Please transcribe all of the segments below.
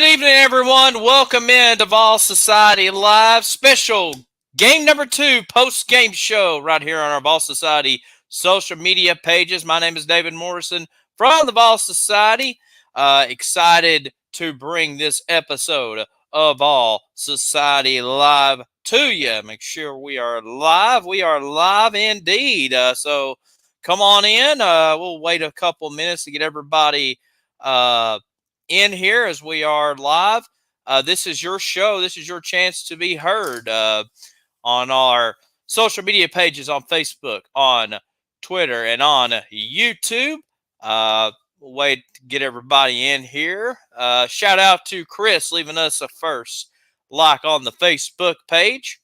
Good evening, everyone. Welcome in to Vol Society Live special game number 2 post-game show right here on our Vol Society social media pages. My name is David Morrison from the Vol Society. Excited to bring this episode of Vol Society Live to you. Make sure we are live. We are live indeed. So come on in. We'll wait a couple minutes to get everybody in here as we are live. This is your show. This is your chance to be heard on our social media pages on Facebook, on Twitter, and on YouTube. We'll wait to get everybody in here. Shout out to Chris leaving us a first like on the Facebook page.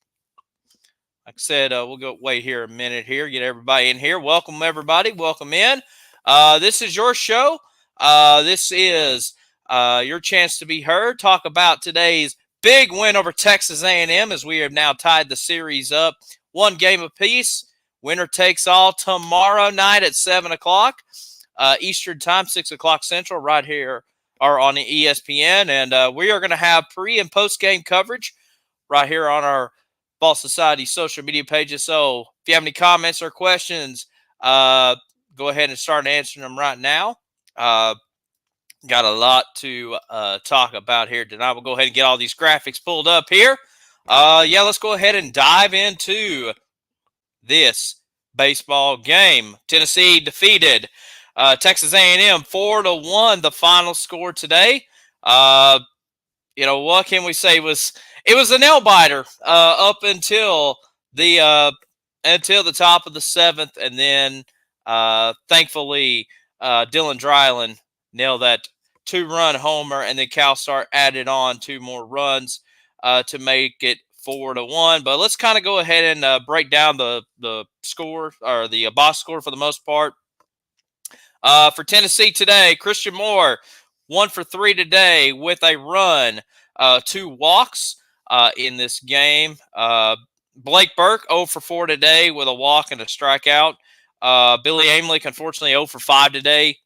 Like I said, we'll go wait here a minute here, get everybody in here. Welcome, everybody. Welcome in. This is your show. This is your chance to be heard. Talk about today's big win over Texas A&M as we have now tied the series up 1 game apiece. Winner takes all tomorrow night at 7 o'clock Eastern Time, 6 o'clock Central, right here or on the ESPN. And we are going to have pre- and post-game coverage right here on our Ball Society social media pages. So if you have any comments or questions, go ahead and start answering them right now. Got a lot to talk about here tonight. We'll go ahead and get all these graphics pulled up here. Let's go ahead and dive into this baseball game. Tennessee defeated Texas A&M 4-1. The final score today. What can we say? It was a nail biter up until the top of the 7th, and then thankfully Dylan Dryland nailed that 2-run homer, and then CalStar added on 2 more runs to make it 4-1. But let's kind of go ahead and break down the score, or the box score for the most part. For Tennessee today, Christian Moore 1 for 3 today with a run, 2 walks in this game. Blake Burke 0 for 4 today with a walk and a strikeout. Billy Amelick, unfortunately, 0 for 5 today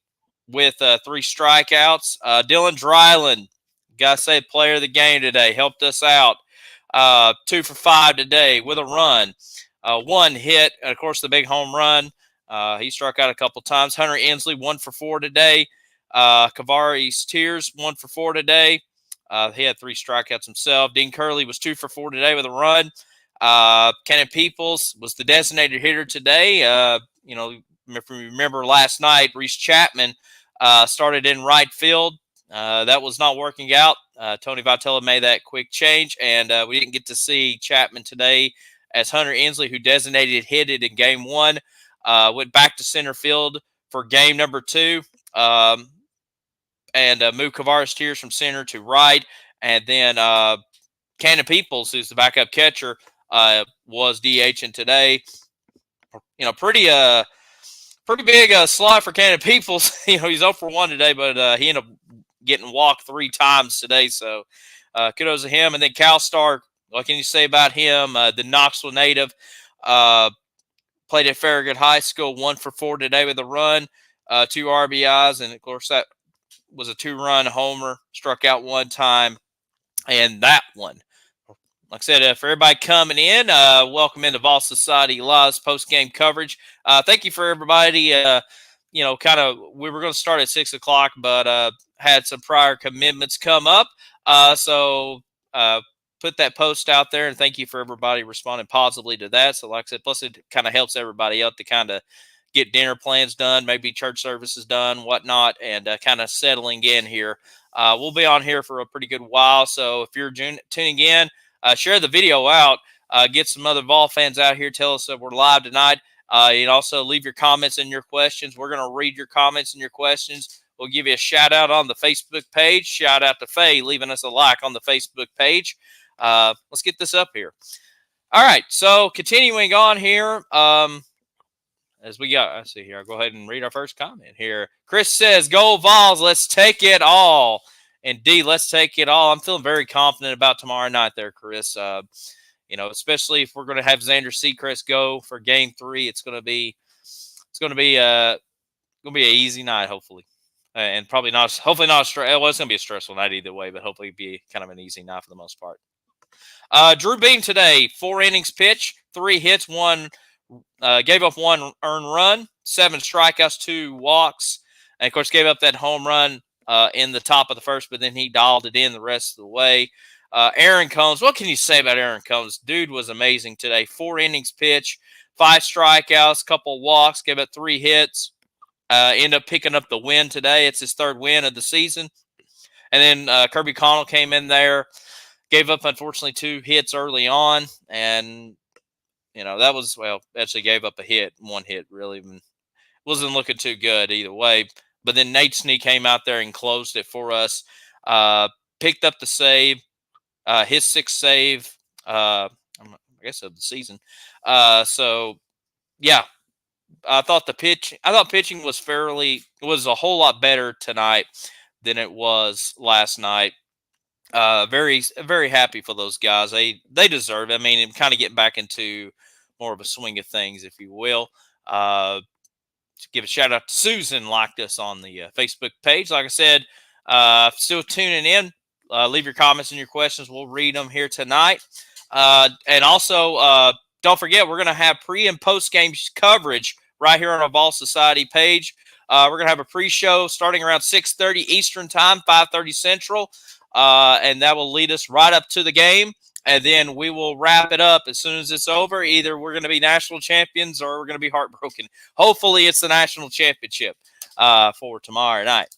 with 3 strikeouts. Dylan Dryland, gotta say, player of the game today, helped us out. 2 for 5 today with a run, 1 hit, and of course the big home run. He struck out a couple times. Hunter Inslee 1 for 4 today. Kavaris Tears 1 for 4 today. He had 3 strikeouts himself. Dean Curley was 2 for 4 today with a run. Cannon Peoples was the designated hitter today. If you remember last night, Reese Chapman started in right field. That was not working out. Tony Vitello made that quick change, and we didn't get to see Chapman today as Hunter Inslee, who designated hit it in game 1, went back to center field for game number 2. And moved Kavaris Tears from center to right. And then Cannon Peoples, who's the backup catcher, was DHing today. Pretty big slot for Cannon Peoples. He's 0 for 1 today, but he ended up getting walked 3 times today. So kudos to him. And then CalStar, what can you say about him? The Knoxville native, played at Farragut High School, 1 for 4 today with a run, 2 RBIs, and of course that was a 2-run homer, struck out 1 time, and that one. Like I said, for everybody coming in, welcome into Vol Society Live's post-game coverage. Thank you for everybody. We were going to start at 6 o'clock, but had some prior commitments come up. So put that post out there, and thank you for everybody responding positively to that. So like I said, plus it kind of helps everybody out to kind of get dinner plans done, maybe church services done, whatnot, and kind of settling in here. We'll be on here for a pretty good while, so if you're tuning in, share the video out, get some other Vol fans out here, tell us that we're live tonight, and also leave your comments and your questions. We're going to read your comments and your questions. We'll give you a shout-out on the Facebook page. Shout out to Faye leaving us a like on the Facebook page. Let's get this up here. All right, so continuing on here, as we got, let's see here. I'll go ahead and read our first comment here. Chris says, "Go Vols, let's take it all." Indeed, let's take it all. I'm feeling very confident about tomorrow night there, Chris. Especially if we're going to have Xander Sechrist go for Game 3, it's going to be an easy night, hopefully. and probably not. Hopefully not. Well, it's going to be a stressful night either way, but hopefully be kind of an easy night for the most part. Drew Beam today, 4 innings pitch, 3 hits, gave up 1 earned run, 7 strikeouts, 2 walks, and of course gave up that home run in the top of the first, but then he dialed it in the rest of the way. Aaron Combs, what can you say about Aaron Combs? Dude was amazing today. 4 innings pitch, 5 strikeouts, couple walks, gave up 3 hits. Ended up picking up the win today. It's his 3rd win of the season. And then Kirby Connell came in there, gave up, unfortunately, 2 hits early on. And, that was, actually gave up a hit, 1 hit, really. Wasn't looking too good either way. But then Nate Snee came out there and closed it for us. Picked up the save, his 6th save, I guess, of the season. So, yeah. I thought pitching was a whole lot better tonight than it was last night. Very, very happy for those guys. They deserve it. I mean, kind of getting back into more of a swing of things, if you will. To give a shout out to Susan, liked us on the Facebook page. Like I said, still tuning in. Leave your comments and your questions. We'll read them here tonight. And also, don't forget, we're going to have pre and post game coverage right here on our Ball Society page. We're going to have a pre-show starting around 6:30 Eastern Time, 5:30 Central, and that will lead us right up to the game. And then we will wrap it up as soon as it's over. Either we're going to be national champions or we're going to be heartbroken. Hopefully, it's the national championship for tomorrow night.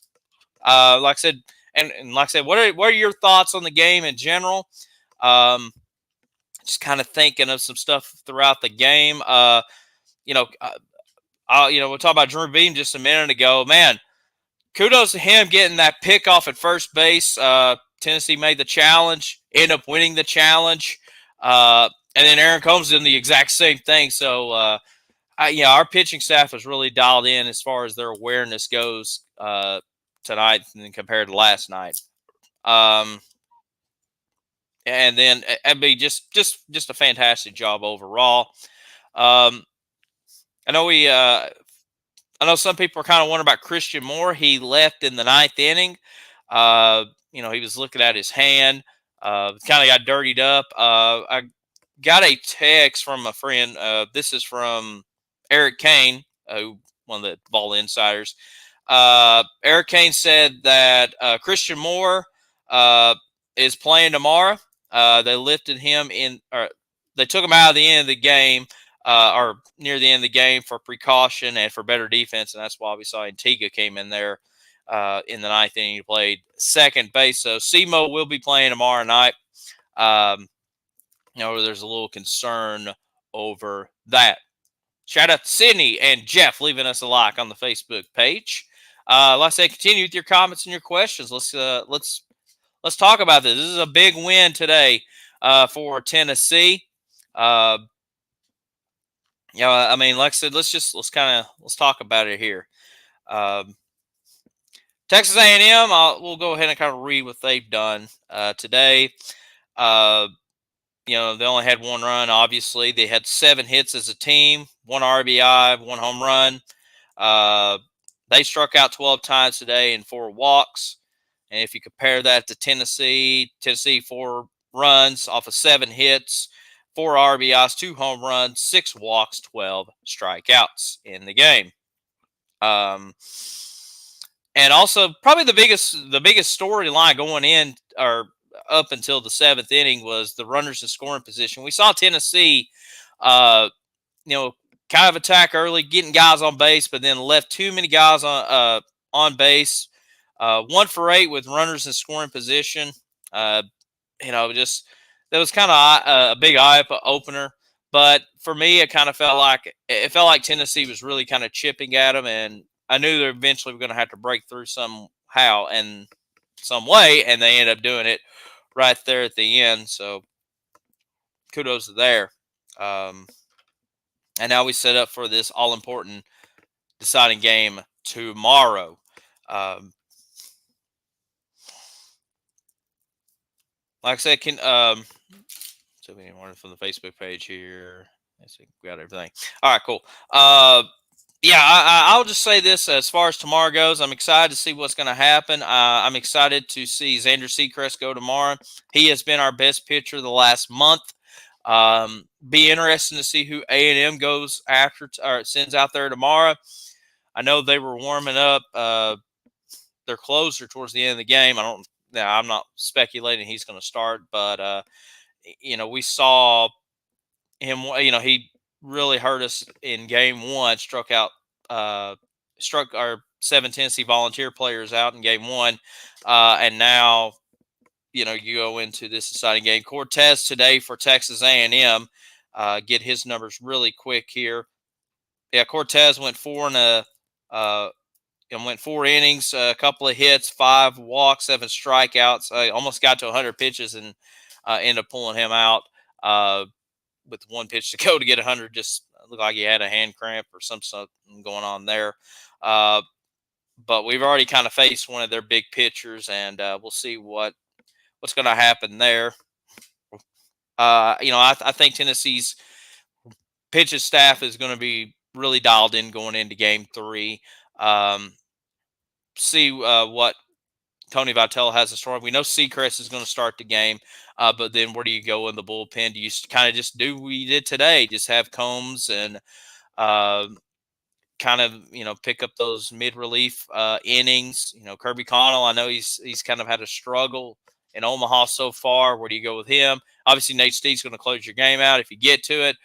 Like I said, and like I said, what are your thoughts on the game in general? Just kind of thinking of some stuff throughout the game. We'll talk about Drew Beam just a minute ago. Man, kudos to him getting that pick off at first base. Tennessee made the challenge, ended up winning the challenge. And then Aaron Combs did the exact same thing. So, our pitching staff was really dialed in as far as their awareness goes tonight compared to last night. And then it'd be just a fantastic job overall. I know some people are kind of wondering about Christian Moore. He left in the 9th inning. He was looking at his hand. Kind of got dirtied up. I got a text from a friend. This is from Eric Kane, one of the Ball Insiders. Eric Kane said that Christian Moore is playing tomorrow. They lifted him they took him out of the end of the game. Or near the end of the game for precaution and for better defense, and that's why we saw Antigua came in there in the 9th inning. He played second base, so Simo will be playing tomorrow night. There's a little concern over that. Shout out to Sydney and Jeff leaving us a like on the Facebook page. Like I said, continue with your comments and your questions. Let's talk about this. This is a big win today for Tennessee. Like I said, let's talk about it here. Texas A&M, we'll go ahead and kind of read what they've done today. They only had 1 run, obviously. They had 7 hits as a team, 1 RBI, 1 home run. They struck out 12 times today and 4 walks. And if you compare that to Tennessee 4 runs off of 7 hits, 4 RBIs, 2 home runs, 6 walks, 12 strikeouts in the game. And also probably the biggest storyline going in or up until the 7th inning was the runners in scoring position. We saw Tennessee, kind of attack early, getting guys on base, but then left too many guys on base. 1 for 8 with runners in scoring position. That was kind of a big eye opener. But for me, it felt like Tennessee was really kind of chipping at them, and I knew they eventually were going to have to break through somehow and some way, and they ended up doing it right there at the end. So kudos to there. And now we set up for this all-important deciding game tomorrow. Like I said, so we need more from the Facebook page here. Let's see, we got everything. All right, cool. Yeah, I'll just say this as far as tomorrow goes. I'm excited to see what's going to happen. I'm excited to see Xander Seacrest go tomorrow. He has been our best pitcher the last month. Be interesting to see who A&M goes after or sends out there tomorrow. I know they were warming up their closer towards the end of the game. I don't. Now, I'm not speculating he's going to start, but we saw him. He really hurt us in game one. Struck our 7 Tennessee Volunteer players out in game one, and now you go into this exciting game. Cortez today for Texas A&M. Get his numbers really quick here. Yeah, Cortez went went 4 innings, a couple of hits, 5 walks, 7 strikeouts. Almost got to 100 pitches and ended up pulling him out with 1 pitch to go to get 100. Just looked like he had a hand cramp or something going on there. But we've already kind of faced one of their big pitchers, and we'll see what's going to happen there. I think Tennessee's pitching staff is going to be really dialed in going into game 3. See what Tony Vitello has in store. We know Seacrest is going to start the game, but then where do you go in the bullpen? Do you kind of just do what you did today? Just have Combs and uh, kind of pick up those mid relief innings. Kirby Connell. I know he's kind of had a struggle in Omaha so far. Where do you go with him? Obviously, Nate Steed's going to close your game out if you get to it.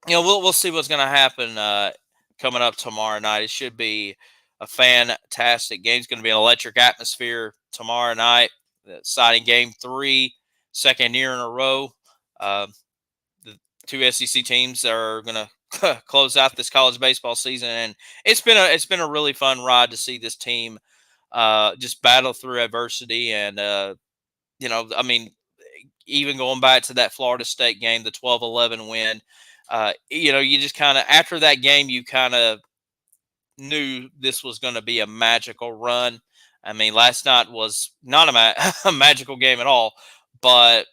We'll see what's going to happen coming up tomorrow night. It should be a fantastic game. It's going to be an electric atmosphere tomorrow night. Exciting game 3, second year in a row. The 2 SEC teams are going to close out this college baseball season, and it's been a really fun ride to see this team just battle through adversity. And even going back to that Florida State game, the 12-11 win. You just kind of after that game, you kind of knew this was going to be a magical run. I mean, last night was not a magical game at all, but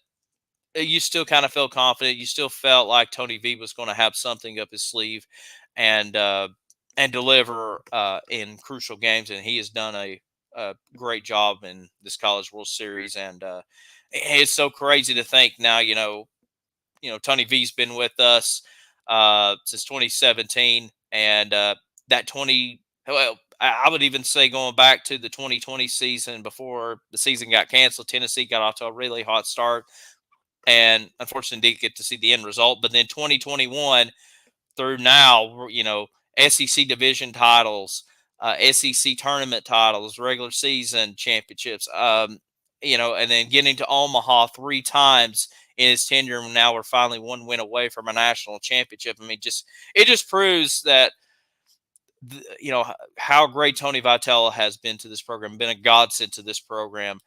you still kind of felt confident. You still felt like Tony V was going to have something up his sleeve and deliver in crucial games, and he has done a great job in this College World Series. And it's so crazy to think now. Tony V's been with us since 2017, and that 20. Well, I would even say going back to the 2020 season before the season got canceled, Tennessee got off to a really hot start, and unfortunately didn't get to see the end result. But then 2021 through now, SEC division titles, SEC tournament titles, regular season championships, and then getting to Omaha 3 times in his tenure. Now we're finally 1 win away from a national championship. I mean, it just proves that how great Tony Vitello has been to this program, been a godsend to this program.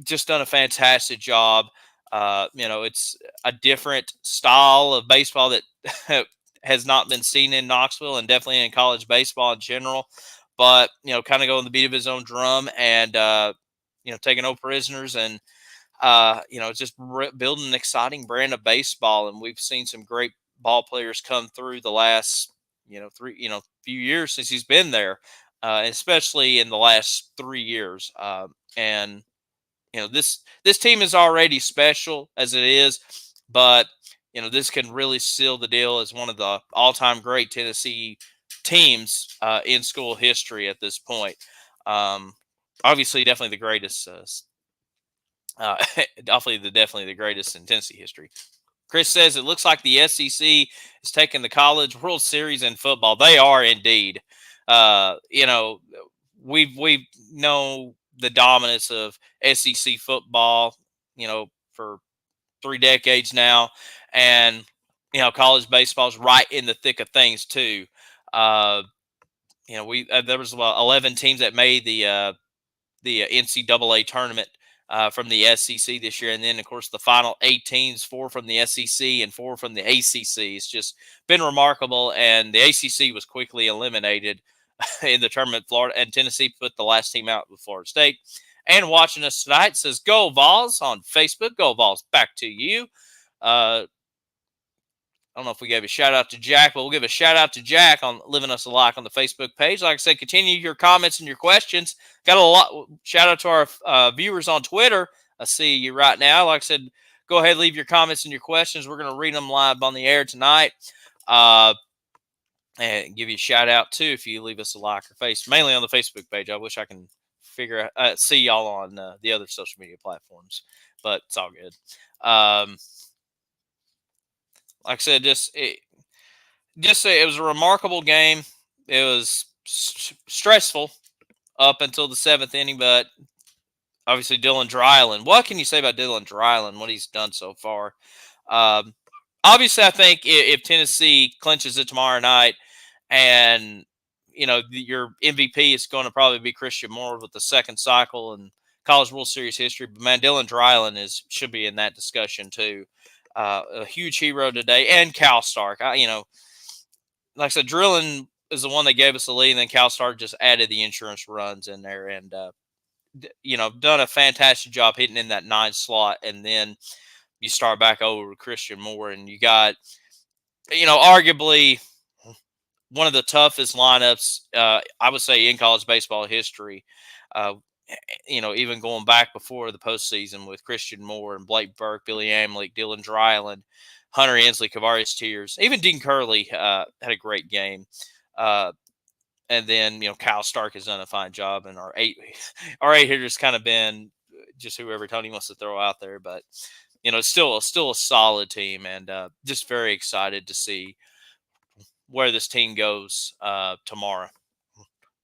Just done a fantastic job. It's a different style of baseball that has not been seen in Knoxville and definitely in college baseball in general. But kind of going the beat of his own drum and taking no prisoners and just building an exciting brand of baseball. And we've seen some great ball players come through the last, few years since he's been there, especially in the last 3 years. And this team is already special as it is, but this can really seal the deal as one of the all-time great Tennessee teams in school history at this point. Obviously, definitely the greatest. Definitely the greatest in Tennessee history. Chris says it looks like the SEC is taking the College World Series in football. They are indeed. We've known the dominance of SEC football, for 3 decades now, and college baseball is right in the thick of things too. We there was 11 teams that made the NCAA tournament from the SEC this year. And then, of course, the final 8 teams, 4 from the SEC and 4 from the ACC. It's just been remarkable. And the ACC was quickly eliminated in the tournament. Florida and Tennessee put the last team out with Florida State. And watching us tonight says, Go Vols on Facebook. Go Vols, back to you. I don't know if we gave a shout out to Jack, but we'll give a shout out to Jack on leaving us a like on the Facebook page. Like I said, continue your comments and your questions. Got a lot. Shout out to our viewers on Twitter. I see you right now. Like I said, go ahead, leave your comments and your questions. We're going to read them live on the air tonight. And give you a shout out too if you leave us a like or mainly on the Facebook page. I wish I can see y'all on the other social media platforms, but it's all good. Like I said, it was a remarkable game. It was stressful up until the seventh inning, but obviously Dylan Dryland. What can you say about Dylan Dryland? What he's done so far? Obviously, I think if Tennessee clinches it tomorrow night, and your MVP is going to probably be Christian Moore with the second cycle in College World Series history. But man, Dylan Dryland should be in that discussion too. A huge hero today, and Cal Stark. Like I said, Drilling is the one that gave us the lead, and then Cal Stark just added the insurance runs in there, and done a fantastic job hitting in that 9 slot, and then you start back over with Christian Moore, and you got, arguably one of the toughest lineups, I would say, in college baseball history. Even going back before the postseason with Christian Moore and Blake Burke, Billy Amlick, Dylan Dryland, Hunter Ensley, Kavarius Tears, even Dean Curley had a great game. And then, Kyle Stark has done a fine job, and our eight hitters kind of been just whoever Tony wants to throw out there. But, it's still a solid team, and just very excited to see where this team goes tomorrow.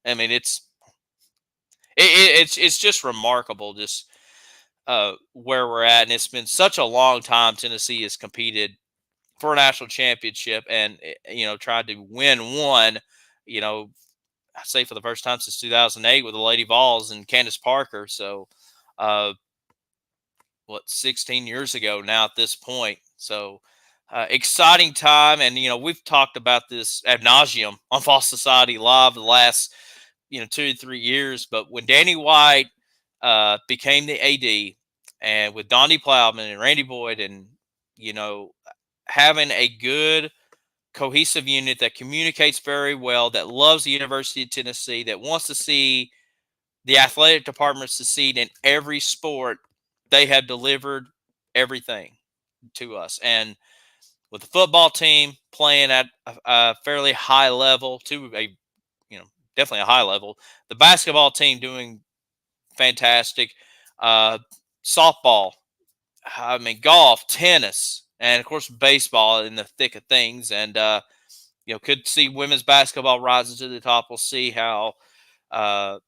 I mean, it's just remarkable, just where we're at, and it's been such a long time Tennessee has competed for a national championship, and tried to win one. I say for the first time since 2008 with the Lady Vols and Candace Parker. So, 16 years ago now at this point. So, exciting time. And, we've talked about this ad nauseum on Fall Society Live the last, 2 to 3 years. But when Danny White became the AD, and with Donnie Plowman and Randy Boyd, and, having a good cohesive unit that communicates very well, that loves the University of Tennessee, that wants to see the athletic department succeed in every sport, they have delivered everything to us. And with the football team playing at a fairly high level, definitely a high level, the basketball team doing fantastic, softball, golf, tennis, and of course baseball in the thick of things. And could see women's basketball rising to the top. We'll see how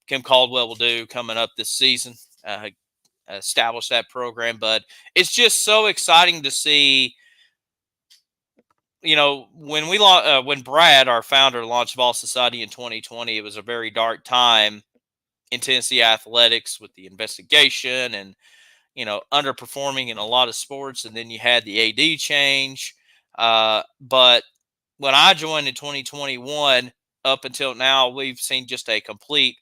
Kim Caldwell will do coming up this season, establish that program. But it's just so exciting to see. When Brad, our founder, launched Ball Society in 2020, it was a very dark time in Tennessee athletics with the investigation and underperforming in a lot of sports. And then you had the AD change. But when I joined in 2021, up until now, we've seen just a complete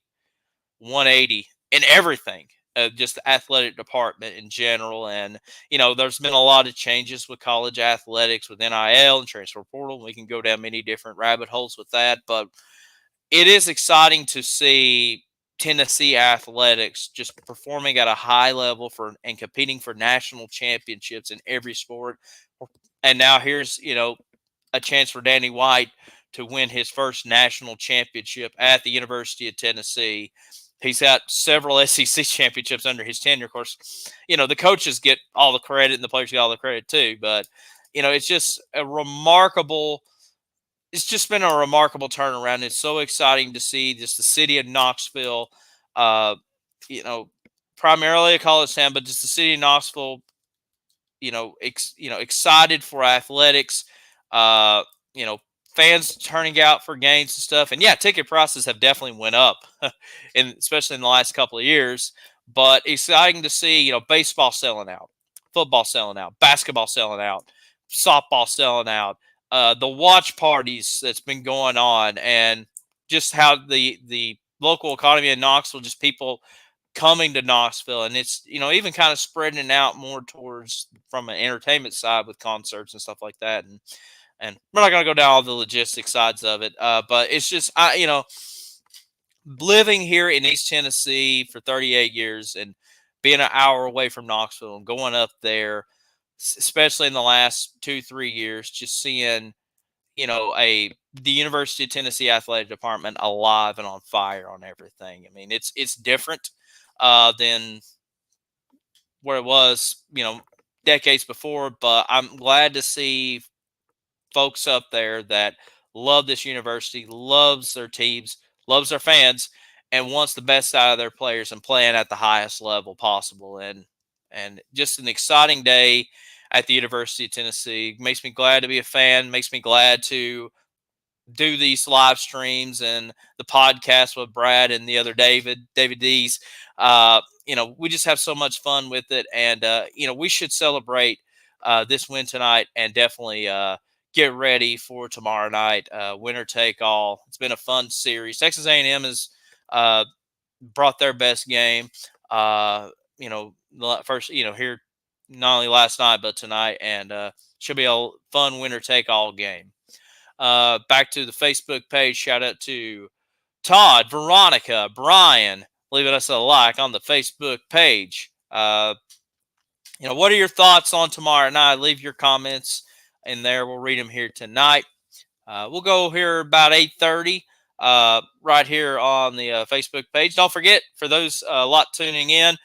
180 in everything, just the athletic department in general. And, there's been a lot of changes with college athletics, with NIL and transfer portal. We can go down many different rabbit holes with that. But it is exciting to see Tennessee athletics just performing at a high level and competing for national championships in every sport. And now here's, a chance for Danny White to win his first national championship at the University of Tennessee. He's got several SEC championships under his tenure. Of course, the coaches get all the credit and the players get all the credit too. But, it's just it's just been a remarkable turnaround. It's so exciting to see just the city of Knoxville, primarily a college town, but just the city of Knoxville, excited for athletics, fans turning out for games and stuff. And yeah, ticket prices have definitely went up, especially in the last couple of years. But exciting to see, baseball selling out, football selling out, basketball selling out, softball selling out, the watch parties that's been going on, and just how the local economy in Knoxville, just people coming to Knoxville, and it's even kind of spreading it out more towards from an entertainment side with concerts and stuff like that. And And we're not going to go down all the logistics sides of it, but it's just living here in East Tennessee for 38 years and being an hour away from Knoxville and going up there, especially in the last 2-3 years, just seeing the University of Tennessee athletic department alive and on fire on everything. I mean, it's different than where it was, decades before. But I'm glad to see folks up there that love this university, loves their teams, loves their fans, and wants the best out of their players and playing at the highest level possible. And just an exciting day at the University of Tennessee. Makes me glad to be a fan. Makes me glad to do these live streams and the podcast with Brad and the other David D's. We just have so much fun with it, and we should celebrate this win tonight, and definitely get ready for tomorrow night. Winner take all. It's been a fun series. Texas A&M has brought their best game. First, here not only last night but tonight, and should be a fun winner take all game. Back to the Facebook page. Shout out to Todd, Veronica, Brian, leaving us a like on the Facebook page. What are your thoughts on tomorrow night? Leave your comments in there. We'll read them here tonight. We'll go here about 8:30 right here on the Facebook page. Don't forget, for those a lot tuning in,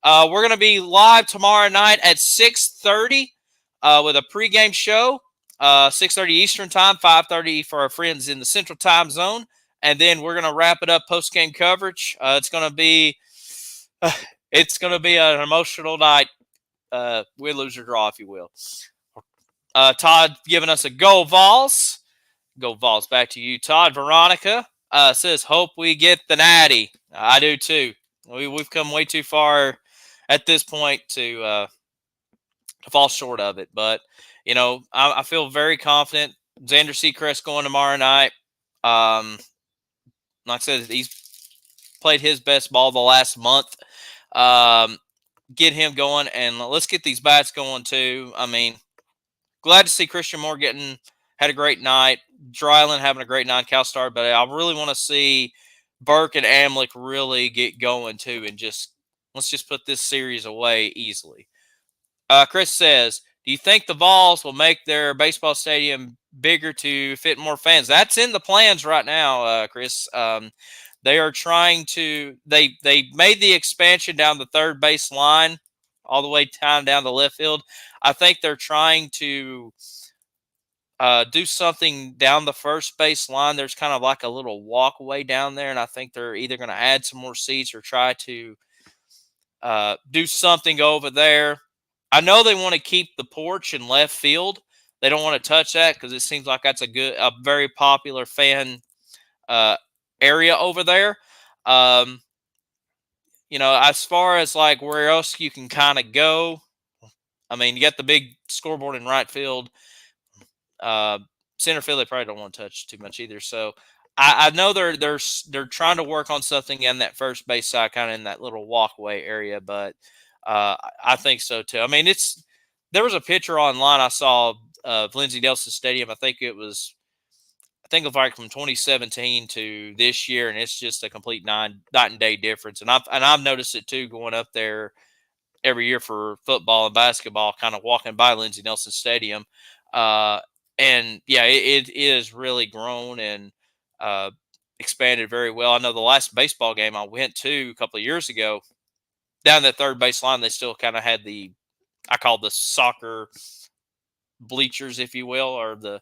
we're going to be live tomorrow night at 6:30 with a pregame show. 6:30 Eastern time, 5:30 for our friends in the Central Time Zone, and then we're going to wrap it up post-game coverage. It's going to be an emotional night, win, lose, or draw, if you will. Todd giving us a go Vols. Go Vols. Back to you, Todd. Veronica says, hope we get the natty. I do too. We've come way too far at this point to fall short of it, but I feel very confident. Xander Seacrest going tomorrow night. Like I said, he's played his best ball the last month. Get him going, and let's get these bats going too. I mean, glad to see Christian Moore had a great night. Dryland having a great night, CalStar, but I really want to see Burke and Amlick really get going too, and let's just put this series away easily. Chris says, do you think the Vols will make their baseball stadium bigger to fit more fans? That's in the plans right now, Chris. They are trying to – they made the expansion down the third base line all the way down the left field. I think they're trying to do something down the first base line. There's kind of like a little walkway down there, and I think they're either going to add some more seats or try to do something over there. I know they want to keep the porch in left field. They don't want to touch that because it seems like that's a very popular fan area over there. As far as like where else you can kind of go, I mean, you got the big scoreboard in right field. Center field, they probably don't want to touch too much either. So I know they're trying to work on something in that first base side, kind of in that little walkway area, but I think so too. I mean, there was a picture online I saw of Lindsey Nelson Stadium. I think it was like from 2017 to this year, and it's just a complete night and day difference. And I've noticed it too, going up there every year for football and basketball, kind of walking by Lindsey Nelson Stadium. And yeah, it is really grown and expanded very well. I know the last baseball game I went to a couple of years ago, down that third base line, they still kind of had I call the soccer bleachers, if you will, or the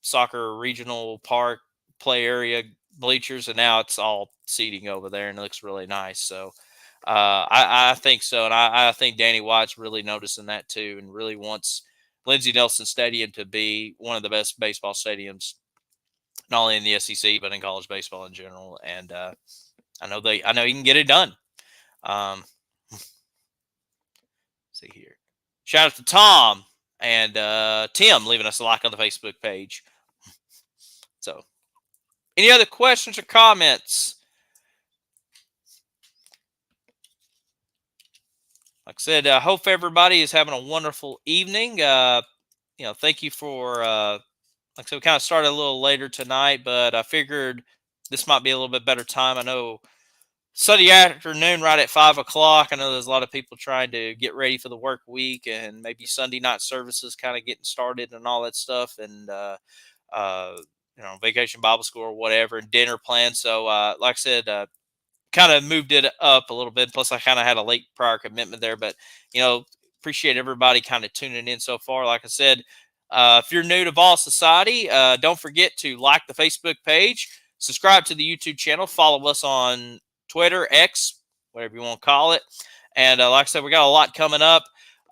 soccer regional park play area bleachers, and now it's all seating over there, and it looks really nice. So I think so, and I think Danny White's really noticing that too, and really wants Lindsey Nelson Stadium to be one of the best baseball stadiums, not only in the SEC but in college baseball in general. And I know he can get it done. See here. Shout out to Tom and Tim leaving us a like on the Facebook page. So, any other questions or comments? Like I said, I hope everybody is having a wonderful evening. Thank you for like I said, we kind of started a little later tonight, but I figured this might be a little bit better time. I know Sunday afternoon, right at 5 o'clock. I know there's a lot of people trying to get ready for the work week, and maybe Sunday night services kind of getting started and all that stuff, and uh, vacation Bible school or whatever, and dinner plans. So, like I said, kind of moved it up a little bit. Plus, I kind of had a late prior commitment there, but appreciate everybody kind of tuning in so far. Like I said, if you're new to Vol Society, don't forget to like the Facebook page, subscribe to the YouTube channel, follow us on Twitter, X, whatever you want to call it. And like I said, we got a lot coming up.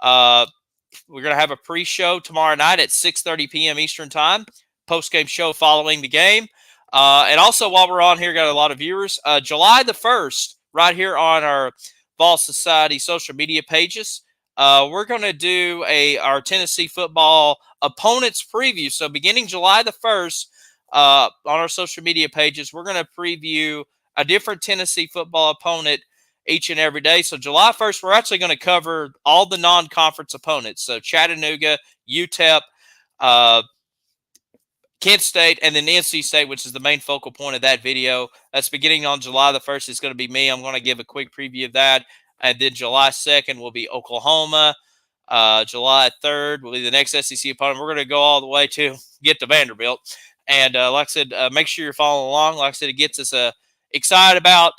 We're going to have a pre-show tomorrow night at 6:30 p.m. Eastern Time, post-game show following the game. And also, while we're on here, got a lot of viewers. July the 1st, right here on our Vol Society social media pages, we're going to do our Tennessee football opponents preview. So beginning July the 1st, on our social media pages, we're going to preview a different Tennessee football opponent each and every day. So July 1st, we're actually going to cover all the non-conference opponents. So Chattanooga, UTEP, Kent State, and then NC State, which is the main focal point of that video. That's beginning on July the 1st. It's going to be me. I'm going to give a quick preview of that. And then July 2nd will be Oklahoma. July 3rd will be the next SEC opponent. We're going to go all the way to get to Vanderbilt. And like I said, make sure you're following along. Like I said, it gets us excited about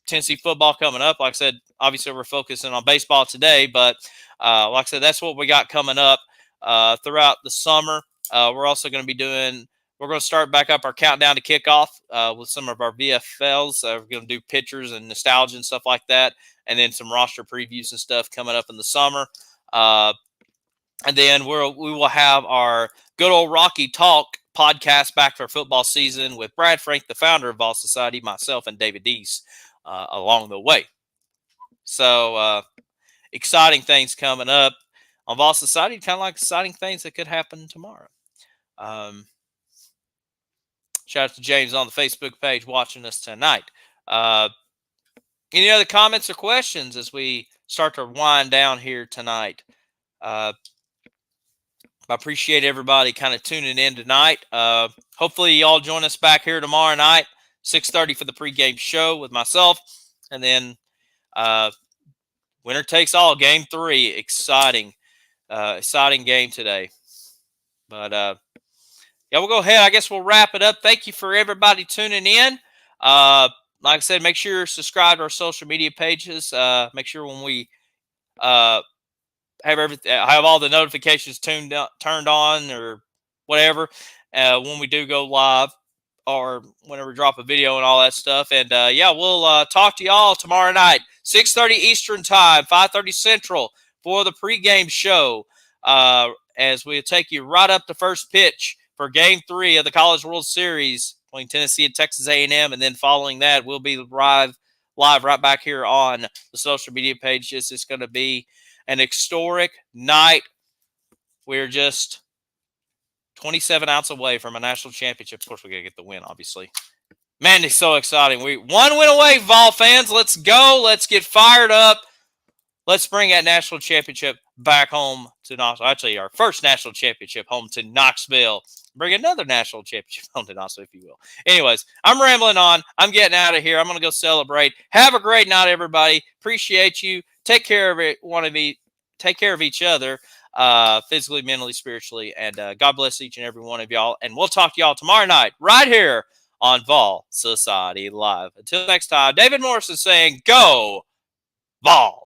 Tennessee football coming up. Like I said, obviously we're focusing on baseball today, but like I said, that's what we got coming up throughout the summer. We're also going to be we're going to start back up our countdown to kickoff with some of our VFLs. We're going to do pictures and nostalgia and stuff like that, and then some roster previews and stuff coming up in the summer. And then we will have our good old Rocky Talk podcast back for football season with Brad Frank, the founder of Vol Society, myself, and David Deese along the way. So exciting things coming up on Vol Society, kind of like exciting things that could happen tomorrow. Shout out to James on the Facebook page watching us tonight. Any other comments or questions as we start to wind down here tonight? I appreciate everybody kind of tuning in tonight. Hopefully y'all join us back here tomorrow night, 6:30 for the pregame show with myself. And then winner takes all, game 3. Exciting game today. But yeah, we'll go ahead. I guess we'll wrap it up. Thank you for everybody tuning in. Like I said, make sure you're subscribed to our social media pages. Make sure when we have all the notifications turned on or whatever when we do go live or whenever we drop a video and all that stuff. And yeah, we'll talk to y'all tomorrow night, 6:30 Eastern Time, 5:30 Central for the pregame show. As we take you right up to first pitch for Game 3 of the College World Series between Tennessee and Texas A&M, and then following that, we'll be live right back here on the social media pages. It's going to be an historic night. We're just 27 outs away from a national championship. Of course, we got to get the win, obviously. Man, it's so exciting. We one win away, Vol fans. Let's go. Let's get fired up. Let's bring that national championship back home to Knoxville. Actually, our first national championship home to Knoxville. Bring another national championship home to Knoxville, if you will. Anyways, I'm rambling on. I'm getting out of here. I'm going to go celebrate. Have a great night, everybody. Appreciate you. Take care of Take care of each other, physically, mentally, spiritually, and God bless each and every one of y'all. And we'll talk to y'all tomorrow night right here on Vol Society Live. Until next time, David Morrison saying, go Vol.